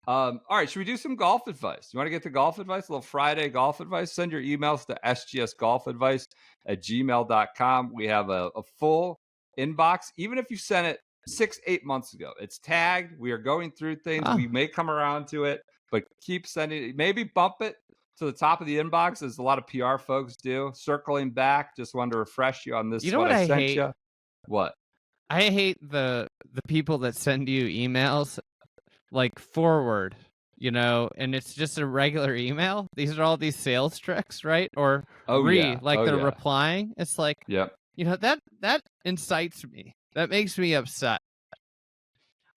All right, should we do some golf advice? You want to get to golf advice? A little Friday golf advice? Send your emails to sgsgolfadvice@gmail.com. We have a full inbox, even if you sent it 6-8 months ago. It's tagged. We are going through things. We may come around to it, but keep sending it. Maybe bump it to the top of the inbox, as a lot of PR folks do. Circling back, just wanted to refresh you on this. You know what I sent hate? you. What? I hate the people that send you emails like forward, and it's just a regular email. These are all these sales tricks, right? Or they're replying. It's like, that incites me. That makes me upset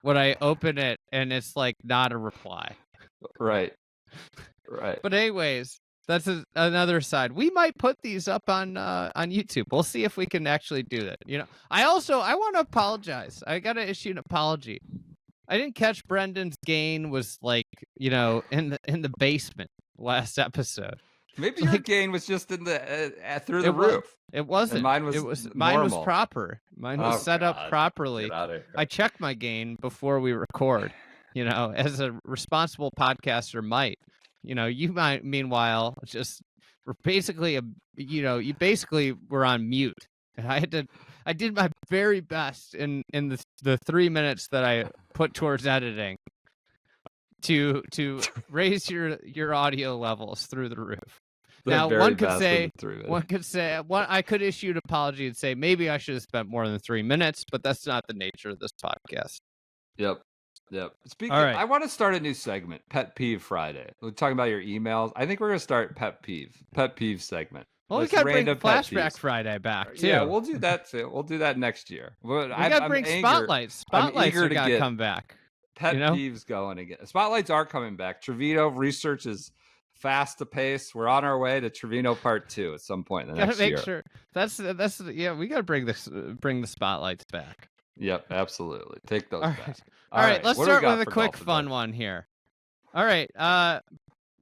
when I open it and it's like not a reply. Right. But anyways, that's another side. We might put these up on YouTube. We'll see if we can actually do that. I want to apologize. I got to issue an apology. I didn't catch Brendan's gain was like, in the basement last episode. Maybe your gain was just in the through the roof. It wasn't. And mine was proper. Mine was set up properly. I check my gain before we record, as a responsible podcaster might. You might, meanwhile, just basically, you basically were on mute. And I did my very best in the 3 minutes that I put towards editing to raise your audio levels through the roof. Now, one could say, I could issue an apology and say maybe I should have spent more than 3 minutes, but that's not the nature of this podcast. Yep. Speaking, I want to start a new segment, Pet Peeve Friday. We're talking about your emails. I think we're going to start Pet Peeve segment. Well, we got to bring Flashback Friday back, too. Yeah, we'll do that, too. We'll do that next year. We got to bring Spotlights. Spotlights are going to come back. Pet Peeves going again. Spotlights are coming back. Trevino research is fast to pace. We're on our way to Trevino Part 2 at some point in the next year. Make sure. That's we got to bring the Spotlights back. Yep, absolutely. Take those back. All right, let's start with a quick fun one here. All right,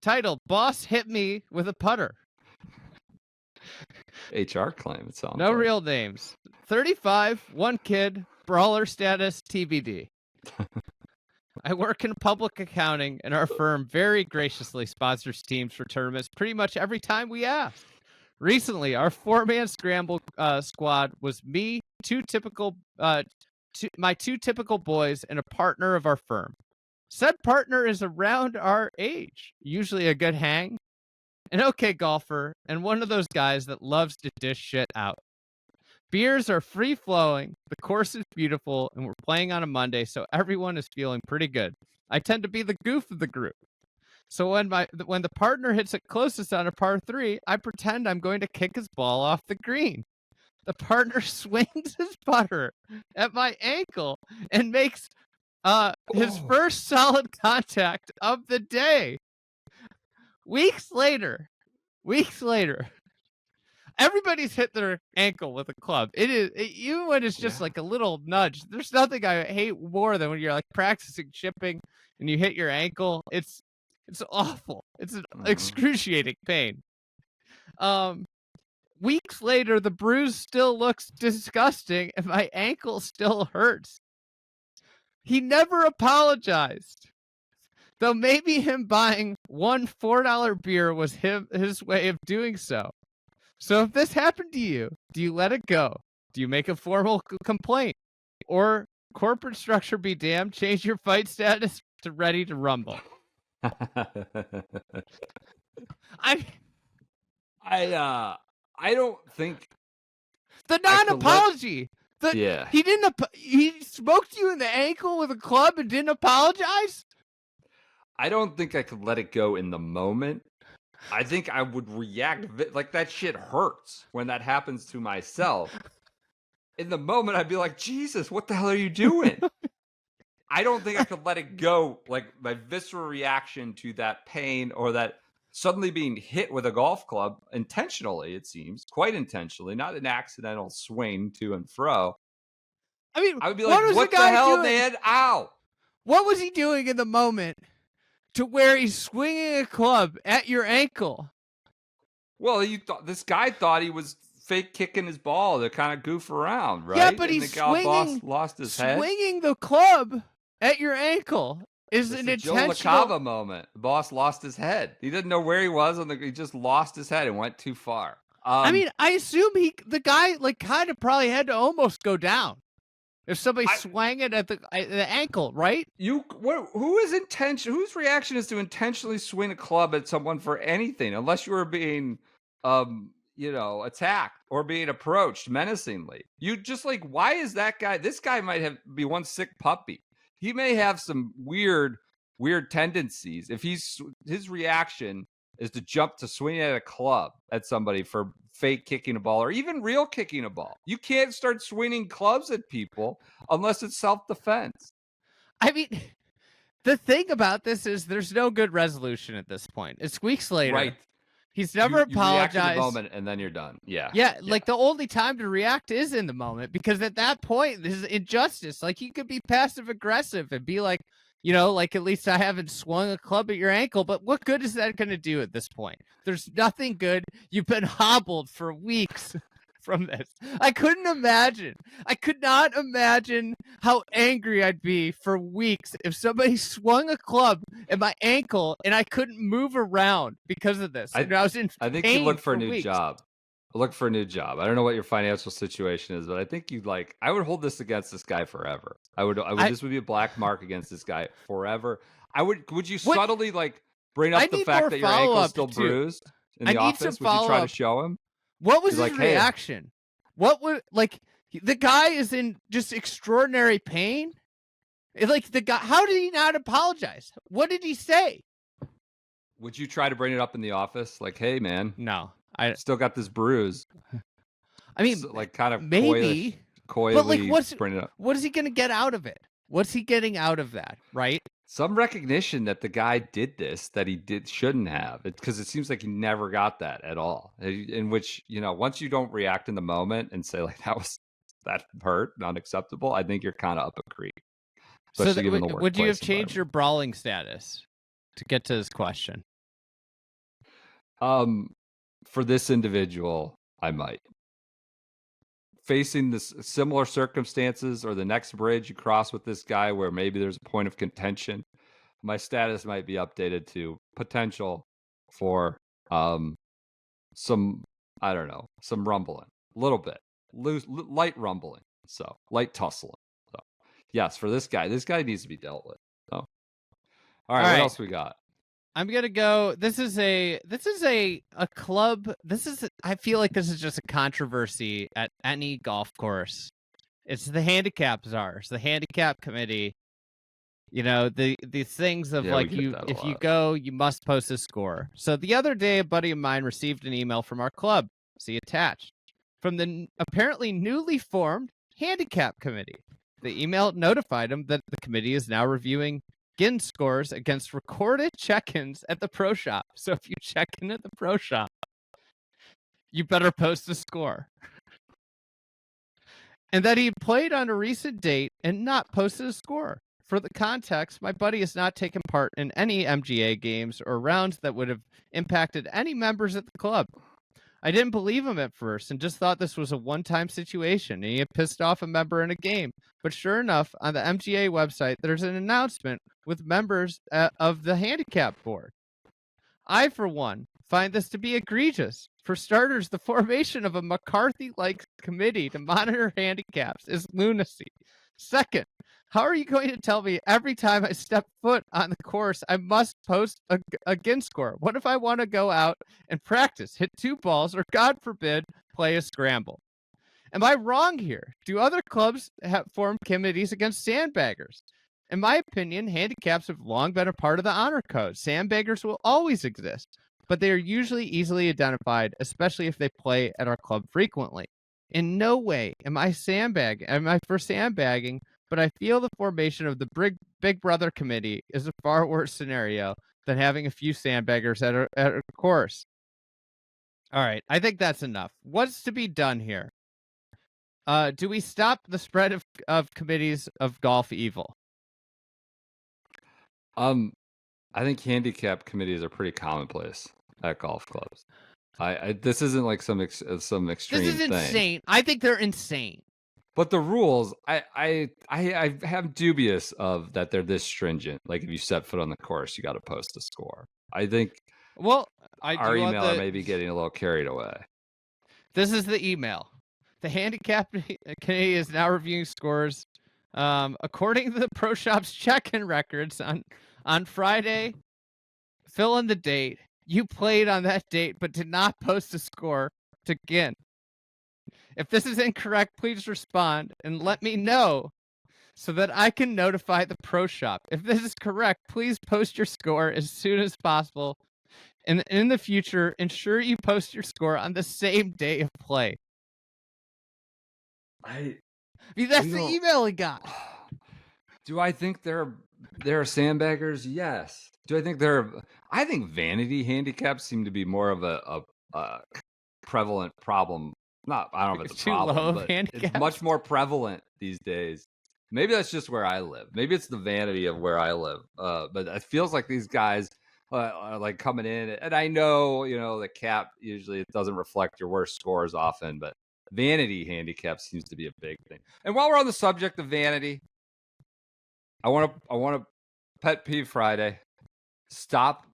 title, Boss Hit Me with a Putter. HR claim, it sounds No real names. 35, one kid, brawler status, TBD. I work in public accounting, and our firm very graciously sponsors teams for tournaments pretty much every time we ask. Recently, our 4-man scramble squad was me, my two typical boys, and a partner of our firm. Said partner is around our age, usually a good hang, an okay golfer, and one of those guys that loves to dish shit out. Beers are free-flowing, the course is beautiful, and we're playing on a Monday, so everyone is feeling pretty good. I tend to be the goof of the group. So when the partner hits it closest on a par 3, I pretend I'm going to kick his ball off the green. The partner swings his putter at my ankle and makes his first solid contact of the day. Weeks later, everybody's hit their ankle with a club. Even when it's just like a little nudge. There's nothing I hate more than when you're like practicing chipping and you hit your ankle. It's awful. It's an excruciating pain. Weeks later, the bruise still looks disgusting and my ankle still hurts. He never apologized. Though maybe him buying one $4 beer was his way of doing so. So if this happened to you, do you let it go? Do you make a formal complaint? Or corporate structure be damned, change your fight status to ready to rumble? I don't think the non-apology. He smoked you in the ankle with a club and didn't apologize? I don't think I could let it go in the moment. I think I would react like that shit hurts when that happens to myself. In the moment, I'd be like, Jesus, what the hell are you doing? I don't think I could let it go, like my visceral reaction to that pain or that suddenly being hit with a golf club intentionally, it seems, quite intentionally, not an accidental swing to and fro. I mean, I would be like, what the hell, man? Ow! What was he doing in the moment to where he's swinging a club at your ankle? Well, this guy thought he was fake kicking his ball to kind of goof around, right? Yeah, but he's swinging lost his head. Swinging the club at your ankle. is It's an the Joe intentional. LaCava moment. The boss lost his head. He didn't know where he was, and he just lost his head and went too far. I mean, I assume the guy like kind of probably had to almost go down if somebody swang it at the ankle, right? Whose reaction is to intentionally swing a club at someone for anything, unless you were being, attacked or being approached menacingly? You just like, why is that guy? This guy might be one sick puppy. He may have some weird tendencies. If his reaction is to jump to swing at a club at somebody for fake kicking a ball or even real kicking a ball. You can't start swinging clubs at people unless it's self-defense. I mean, the thing about this is there's no good resolution at this point. It's weeks later. Right. He's never apologized. You react in the moment and then you're done. Yeah. Yeah, like the only time to react is in the moment, because at that point, this is injustice. Like, you could be passive aggressive and be like, like, at least I haven't swung a club at your ankle, but what good is that going to do at this point? There's nothing good. You've been hobbled for weeks from this. I could not imagine how angry I'd be for weeks if somebody swung a club at my ankle and I couldn't move around because of this. I was in I think pain you look for a new weeks. job. Look for a new job. I don't know what your financial situation is, but I think I would hold this against this guy forever. This would be a black mark against this guy forever. Would you subtly bring up the fact that your ankle's still bruised in the office? Would you try to show him? What was his reaction? Hey. What would the guy is in just extraordinary pain? The guy, how did he not apologize? What did he say? Would you try to bring it up in the office? Like, hey man, no. I still got this bruise. I mean, so, kind of maybe coyly but bring it up. What is he going to get out of it? What's he getting out of that? Right? Some recognition that the guy did this that he shouldn't have, because it seems like he never got that at all. In which, once you don't react in the moment and say like that hurt, not acceptable, I think you're kind of up a creek. Especially given the workplace. Would you have changed your brawling status to get to this question? For this individual, I might. Facing this similar circumstances or the next bridge you cross with this guy where maybe there's a point of contention, my status might be updated to potential for some rumbling, a little bit, light rumbling, so light tussling. So yes, for this guy needs to be dealt with. So all right, what else we got? I'm gonna go. This is a club. I feel like this is just a controversy at any golf course. It's the handicap czars, the handicap committee. The things of if you go, you must post a score. So the other day, a buddy of mine received an email from our club, see attached, from the apparently newly formed handicap committee. The email notified him that the committee is now reviewing GIN scores against recorded check-ins at the pro shop. So if you check in at the pro shop, you better post a score. And that he played on a recent date and not posted a score. For the context, my buddy has not taken part in any MGA games or rounds that would have impacted any members at the club. I didn't believe him at first and just thought this was a one-time situation and he had pissed off a member in a game. But sure enough, on the MGA website, there's an announcement with members of the handicap board. I, for one, find this to be egregious. For starters, the formation of a McCarthy-like committee to monitor handicaps is lunacy. Second, how are you going to tell me every time I step foot on the course I must post a GIN score? What if I want to go out and practice, hit 2 balls, or God forbid, play a scramble? Am I wrong here? Do other clubs have formed committees against sandbaggers? In my opinion, handicaps have long been a part of the honor code. Sandbaggers will always exist, but they are usually easily identified, especially if they play at our club frequently. In no way am I for sandbagging, but I feel the formation of the Big Brother committee is a far worse scenario than having a few sandbaggers at a course. All right, I think that's enough. What's to be done here? Do we stop the spread of committees of golf evil? I think handicap committees are pretty commonplace at golf clubs. This isn't like some extreme thing. This is insane. I think they're insane. But the rules, I am dubious of that they're this stringent. Like if you set foot on the course, you got to post a score. I think Well, I our do want emailer may be getting a little carried away. This is the email. The Handicap Committee is now reviewing scores. According to the Pro Shop's check-in records on Friday, fill in the date. You played on that date but did not post a score to begin. If this is incorrect, please respond and let me know so that I can notify the Pro Shop. If this is correct, please post your score as soon as possible. And in the future, ensure you post your score on the same day of play. I mean, that's the email he got. Do I think there are sandbaggers? Yes. Do I think I think vanity handicaps seem to be more of a prevalent problem. I don't know if it's a problem, but it's much more prevalent these days. Maybe that's just where I live. Maybe it's the vanity of where I live. But it feels like these guys are like coming in, and I know, the cap usually it doesn't reflect your worst scores often, but vanity handicap seems to be a big thing. And while we're on the subject of vanity, I want to pet peeve Friday. Stop.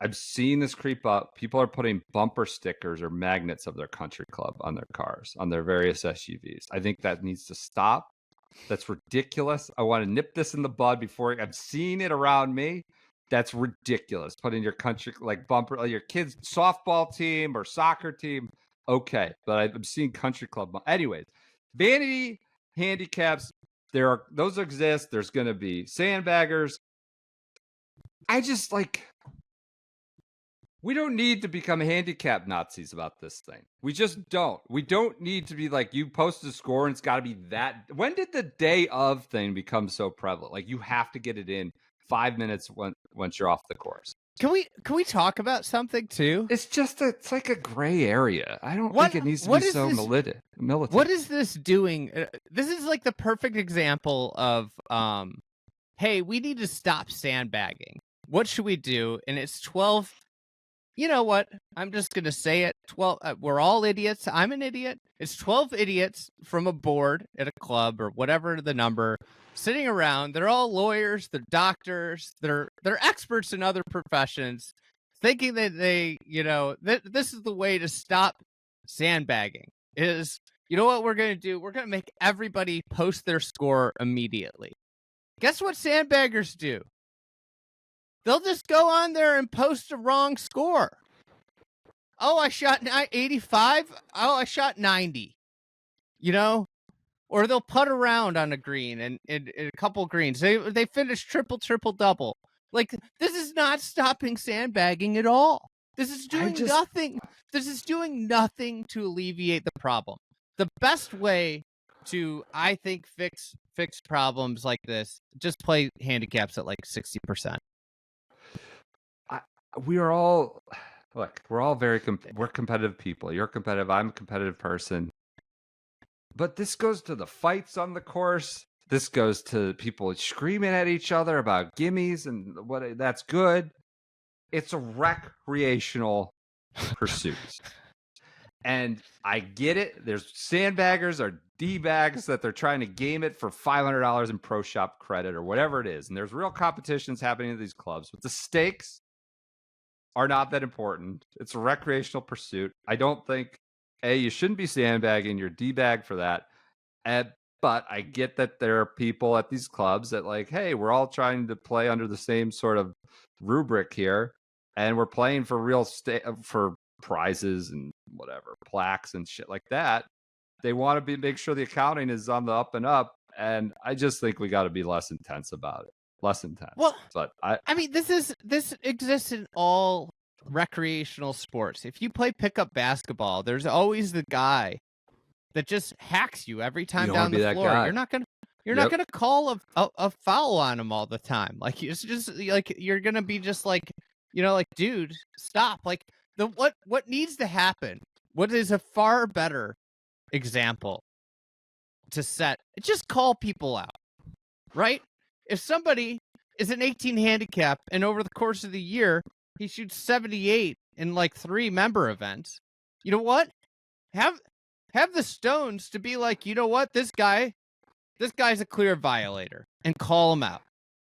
I'm seeing this creep up. People are putting bumper stickers or magnets of their country club on their cars, on their various SUVs. I think that needs to stop. That's ridiculous. I want to nip this in the bud before I'm seeing it around me. That's ridiculous. Putting your country like bumper, like your kid's softball team or soccer team. Okay, but I'm seeing country club. Anyways, vanity handicaps. Those exist. There's going to be sandbaggers. I just we don't need to become handicap Nazis about this thing. We just don't. We don't need to be like, you post a score and it's got to be that. When did the day of thing become so prevalent? Like you have to get it in 5 minutes once you're off the course. Can we talk about something too? It's like a gray area. I don't think it needs to be so militant. What is this doing? This is like the perfect example of, hey, we need to stop sandbagging. What should we do? And it's 12. You know what? I'm just going to say it. 12. We're all idiots. I'm an idiot. It's 12 idiots from a board at a club or whatever the number sitting around. They're all lawyers. They're doctors. They're experts in other professions, thinking that this is the way to stop sandbagging. Is, you know what we're going to do? We're going to make everybody post their score immediately. Guess what sandbaggers do? They'll just go on there and post a wrong score. Oh, I shot 85. Oh, I shot 90. Or they'll putt around on a green and a couple greens. They finish triple double. Like, this is not stopping sandbagging at all. This is doing nothing. This is doing nothing to alleviate the problem. The best way to, I think, fix problems like this, just play handicaps at like 60%. We're all very we're competitive people. You're competitive. I'm a competitive person. But this goes to the fights on the course. This goes to people screaming at each other about gimmies and that's good. It's a recreational pursuit. And I get it. There's sandbaggers or D-bags that they're trying to game it for $500 in Pro Shop credit or whatever it is. And there's real competitions happening at these clubs. But the stakes are not that important. It's a recreational pursuit. I don't think, you shouldn't be sandbagging. You're D-bag for that. But I get that there are people at these clubs that hey, we're all trying to play under the same sort of rubric here. And we're playing for real for prizes and whatever, plaques and shit like that. They want to make sure the accounting is on the up and up. And I just think we got to be less intense about it. Less intense. Well, but I mean, this exists in all recreational sports. If you play pickup basketball, there's always the guy that just hacks you every time down the floor. You're not gonna call a foul on him all the time. Like, it's just like you're gonna be just like, dude, stop. Like, what needs to happen? What is a far better example to set? Just call people out, right? If somebody is an 18 handicap and over the course of the year he shoots 78 in 3 member events, you know what? Have have the stones to be like, you know what, this guy's a clear violator, and call him out.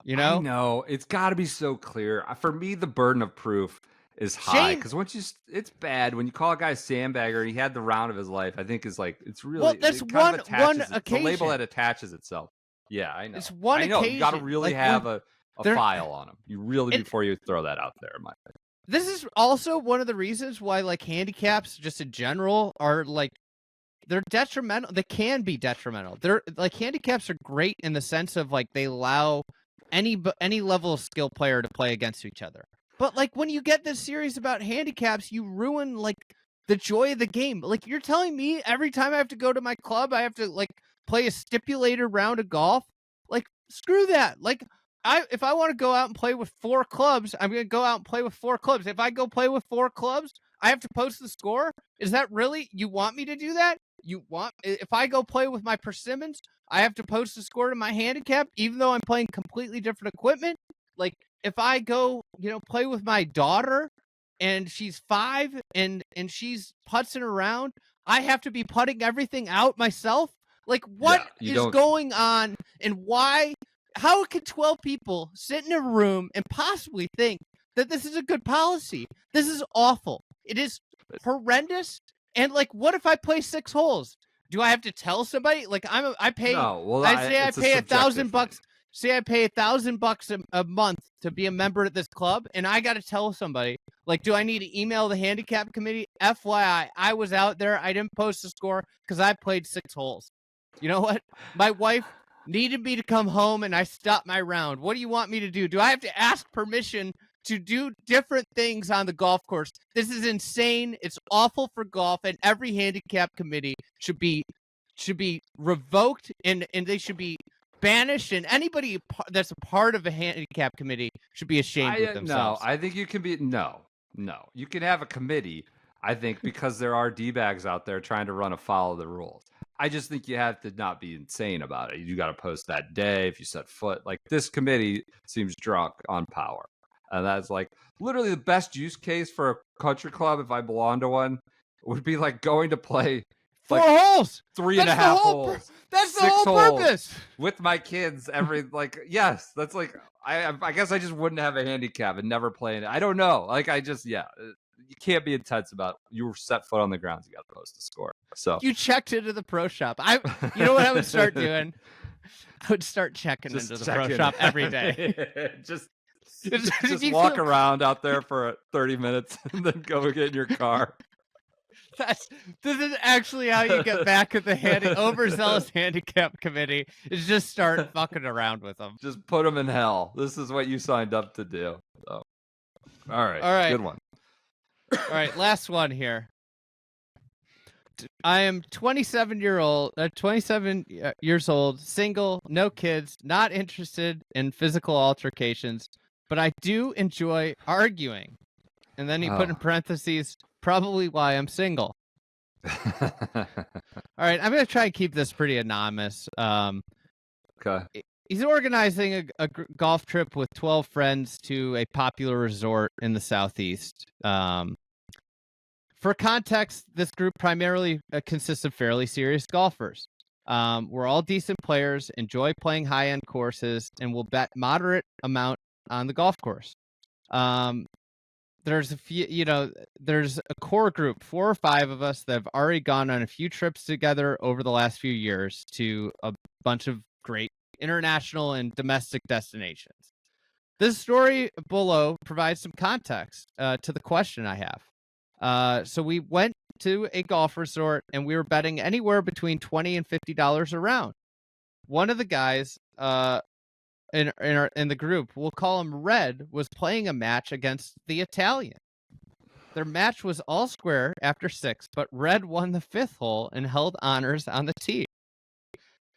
You I know, know it's got to be so clear. For me, the burden of proof is high Shane. because once it's bad when you call a guy a sandbagger and he had the round of his life. I think is like it's Well, really that's it kind of one attaches. It's a label occasion. that attaches itself. Yeah, I know. It's one I know. You got to occasion. really Like have when a there, file on him. You really and before you throw that out there. In my opinion. this is also one of the reasons why like handicaps, just in general, are like they're detrimental. They can be detrimental. They're like handicaps are great in the sense of like they allow any level of skill player to play against each other. But like when you get this series about handicaps, you ruin like the joy of the game. Like you're telling me every time I have to go to my club, I have to like play a stipulated round of golf. Like screw that. Like if I want to go out and play with 4 clubs, I'm going to go out and play with 4 clubs. If I go play with 4 clubs, I have to post the score. Is that really you want me to do that? You want if I go play with my persimmons, I have to post a score to my handicap, even though I'm playing completely different equipment. Like if I go, play with my daughter and she's 5 and she's putzing around, I have to be putting everything out myself. Like what Yeah, you is don't. going on and why? How can 12 people sit in a room and possibly think that this is a good policy? This is awful. It is horrendous. And like, what if I play 6 holes? Do I have to tell somebody? Like, I pay. No, well, I say I it's a pay subjective $1,000. thing. Say I pay $1,000 a month to be a member of this club, and I got to tell somebody. Like, do I need to email the handicap committee? FYI, I was out there. I didn't post a score because I played 6 holes. You know what? My wife needed me to come home, and I stopped my round. What do you want me to do? Do I have to ask permission to do different things on the golf course? This is insane. It's awful for golf, and every handicap committee should be revoked, and they should be banished, and anybody that's a part of a handicap committee should be ashamed with themselves. No, I think you can be no. You can have a committee. I think because there are d-bags out there trying to run afoul of the rules. I just think you have to not be insane about it. You got to post that day if you set foot. Like this committee seems drunk on power, and that's like literally the best use case for a country club. If I belong to one, would be like going to play 4 holes, 3.5 holes. That's the 6 whole holes purpose. with my kids every yes, that's like I guess I just wouldn't have a handicap and never play in it. I don't know. Like you can't be intense about you were set foot on the ground. You got to post a score. So you checked into the pro shop. You know what I would start doing? I would start checking into the pro shop every day. just walk around out there for 30 minutes and then go get in your car. This is actually how you get back at the overzealous handicap committee is just start fucking around with them. Just put them in hell. This is what you signed up to do. So, all right. Good one. All right, last one here. I am 27 years old, single, no kids, not interested in physical altercations, but I do enjoy arguing. And then he put in parentheses, probably why I'm single. All right, I'm going to try and keep this pretty anonymous. Okay. He's organizing a golf trip with 12 friends to a popular resort in the Southeast. For context, this group primarily consists of fairly serious golfers. We're all decent players, enjoy playing high-end courses, and will bet moderate amount on the golf course. There's a few, there's a core group, 4 or 5 of us that have already gone on a few trips together over the last few years to a bunch of great international and domestic destinations. This story below provides some context to the question I have. So we went to a golf resort and we were betting anywhere between $20 and $50 a round. One of the guys in the group, we'll call him Red, was playing a match against the Italian. Their match was all square after 6, but Red won the 5th hole and held honors on the tee.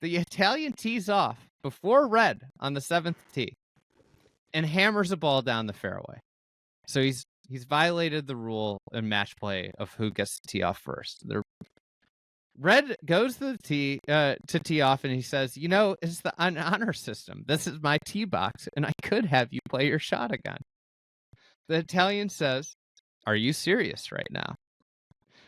The Italian tees off before Red on the 7th tee and hammers a ball down the fairway. So he's violated the rule in match play of who gets to tee off first. Red goes to the tee to tee off, and he says, it's an honor system. This is my tee box, and I could have you play your shot again. The Italian says, are you serious right now?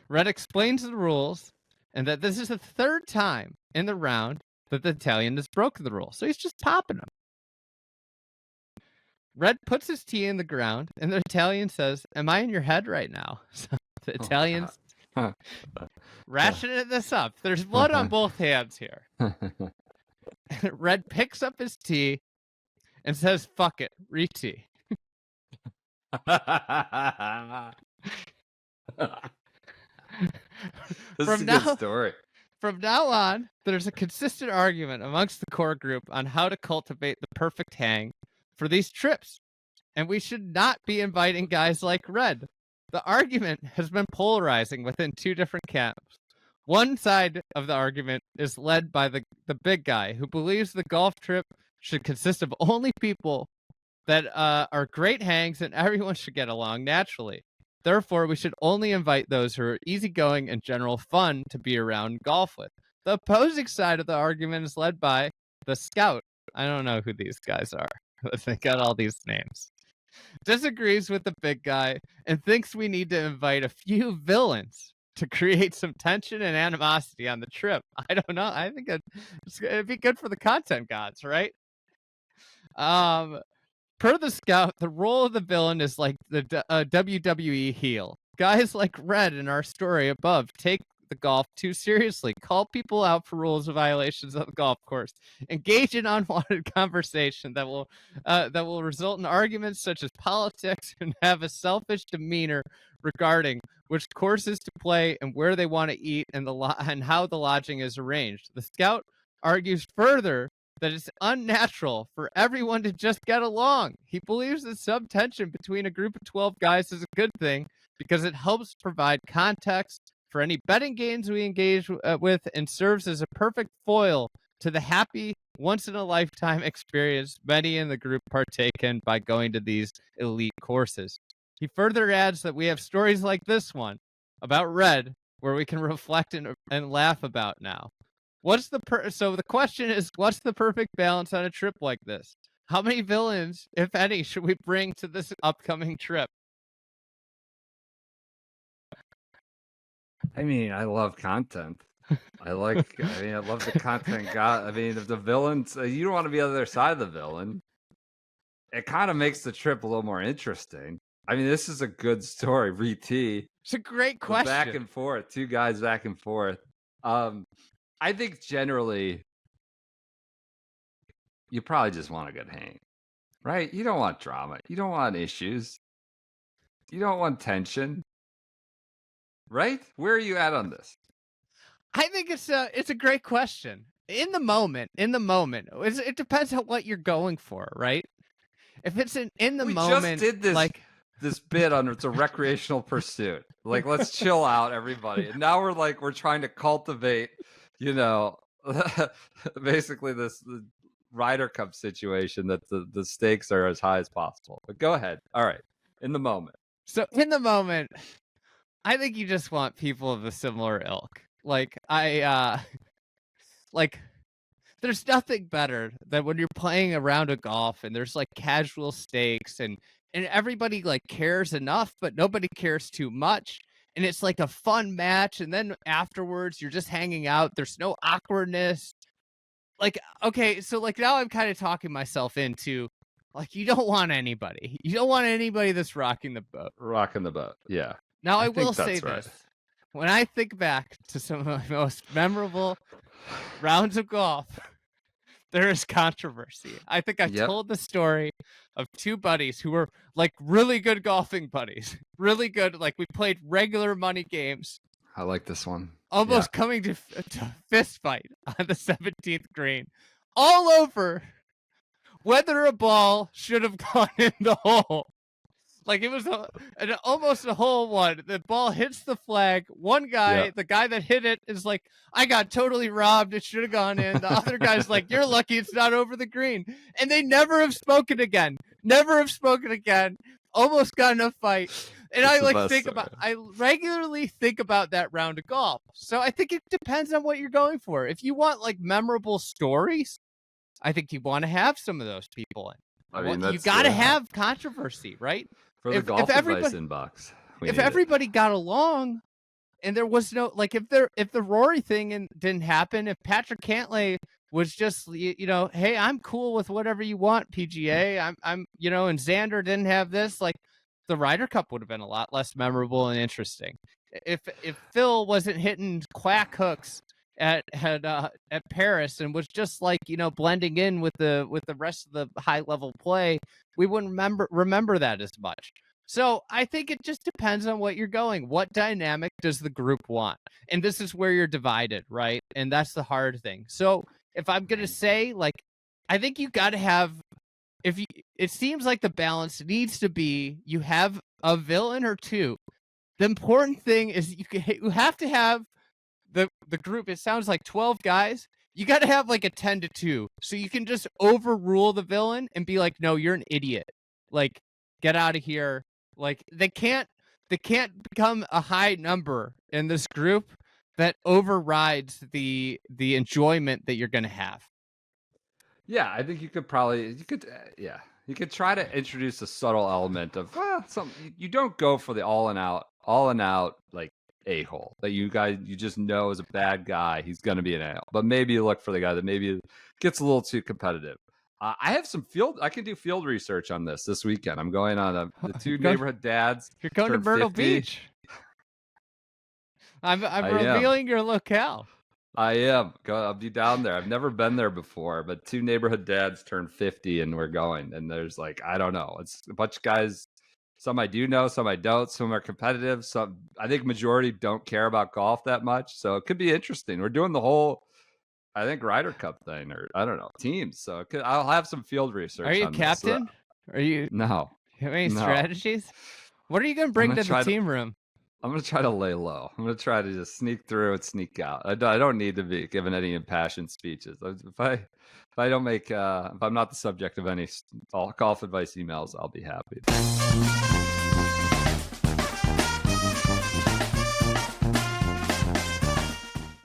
Red explains the rules, and that this is the third time in the round that the Italian has broken the rule. So he's just popping them. Red puts his tee in the ground, and the Italian says, "Am I in your head right now?" So the Italian's ratcheting this up. There's blood on both hands here. Red picks up his tee and says, "Fuck it, re-tee." This is a good story. From now on, there's a consistent argument amongst the core group on how to cultivate the perfect hang for these trips, and we should not be inviting guys like Red. The argument has been polarizing within two different camps. One side of the argument is led by the big guy who believes the golf trip should consist of only people that are great hangs and everyone should get along naturally. Therefore, we should only invite those who are easygoing and general fun to be around golf with. The opposing side of the argument is led by the scout. I don't know who these guys are. They got all these names. Disagrees with the big guy and thinks we need to invite a few villains to create some tension and animosity on the trip. I don't know. I think it'd be good for the content gods, right? Per the scout, the role of the villain is like the WWE heel. Guys like Red in our story above take the golf too seriously, call people out for rules violations of the golf course, engage in unwanted conversation that will result in arguments such as politics, and have a selfish demeanor regarding which courses to play and where they want to eat and how the lodging is arranged. The scout argues further that it's unnatural for everyone to just get along. He believes that some tension between a group of 12 guys is a good thing because it helps provide context for any betting games we engage with and serves as a perfect foil to the happy, once-in-a-lifetime experience many in the group partake in by going to these elite courses. He further adds that we have stories like this one about Red where we can reflect and laugh about now. So the question is, what's the perfect balance on a trip like this? How many villains, if any, should we bring to this upcoming trip? I mean, I love content. I love the content. If the villains, you don't want to be on the other side of the villain. It kind of makes the trip a little more interesting. I mean, this is a good story. Re-tee. It's a great question. Back and forth. Two guys back and forth. I think generally, you probably just want a good hang, right? You don't want drama. You don't want issues. You don't want tension, right? Where are you at on this? I think it's a great question. In the moment, it depends on what you're going for, right? If it's in the moment, we just did this bit on it's a recreational pursuit. Like, let's chill out, everybody. And now we're trying to cultivate, basically the Ryder Cup situation that the stakes are as high as possible. But go ahead. All right. In the moment. So in the moment, I think you just want people of a similar ilk. There's nothing better than when you're playing a round of golf and there's like casual stakes and everybody like cares enough, but nobody cares too much. And it's like a fun match. And then afterwards, you're just hanging out. There's no awkwardness. Like, okay, so like now I'm kind of talking myself into like, you don't want anybody. You don't want anybody that's rocking the boat. Rocking the boat. Yeah. Now I will say this. When I think back to some of my most memorable rounds of golf, there is controversy. I think I told the story of two buddies who were like really good golfing buddies. Really good. Like we played regular money games. I like this one. Almost coming to fist fight on the 17th green. All over whether a ball should have gone in the hole. Like it was almost a hole one. The ball hits the flag. One guy, the guy that hit it, is like, I got totally robbed. It should have gone in. The other guy's like, you're lucky it's not over the green. And they never have spoken again. Almost got in a fight. And I regularly think about that round of golf. So I think it depends on what you're going for. If you want like memorable stories, I think you want to have some of those people in. I mean, you got to have controversy, right? For the golf advice inbox. If everybody got along, And there was no like if the Rory thing didn't happen, if Patrick Cantlay was just hey, I'm cool with whatever you want, PGA. I'm and Xander didn't have this, like the Ryder Cup would have been a lot less memorable and interesting. If Phil wasn't hitting quack hooks at Paris and was just like blending in with the rest of the high level play, we wouldn't remember that as much. So I think it just depends on what you're going. What dynamic does the group want? And this is where you're divided, right? And that's the hard thing. So if I'm gonna say, like, I think you got to have. It seems like the balance needs to be you have a villain or two. The important thing is you have to have the group. It sounds like 12 guys. You got to have like a 10-2, so you can just overrule the villain and be like, no, you're an idiot. Like, get out of here. Like they can't become a high number in this group that overrides the enjoyment that you're going to have. Yeah, I think you could try to introduce a subtle element of you don't go for the all and out like a-hole that you just know is a bad guy. He's going to be an a-hole, but maybe you look for the guy that maybe gets a little too competitive. I have some I can do field research on this weekend. I'm going on the two neighborhood dads. You're going to Myrtle 50. Beach. I'm revealing your locale. I am. I'll be down there. I've never been there before, but two neighborhood dads turned 50 and we're going. And there's like, I don't know. It's a bunch of guys. Some I do know, some I don't. Some are competitive. Some, I think majority don't care about golf that much. So it could be interesting. We're doing the whole, I think, Ryder Cup thing, or I don't know, teams. So I'll have some field research. Are you captain? Are you? No. Have any strategies? What are you going to bring to the team room? I'm going to try to lay low. I'm going to try to just sneak through and sneak out. I don't need to be giving any impassioned speeches. If I'm not the subject of any golf advice emails, I'll be happy.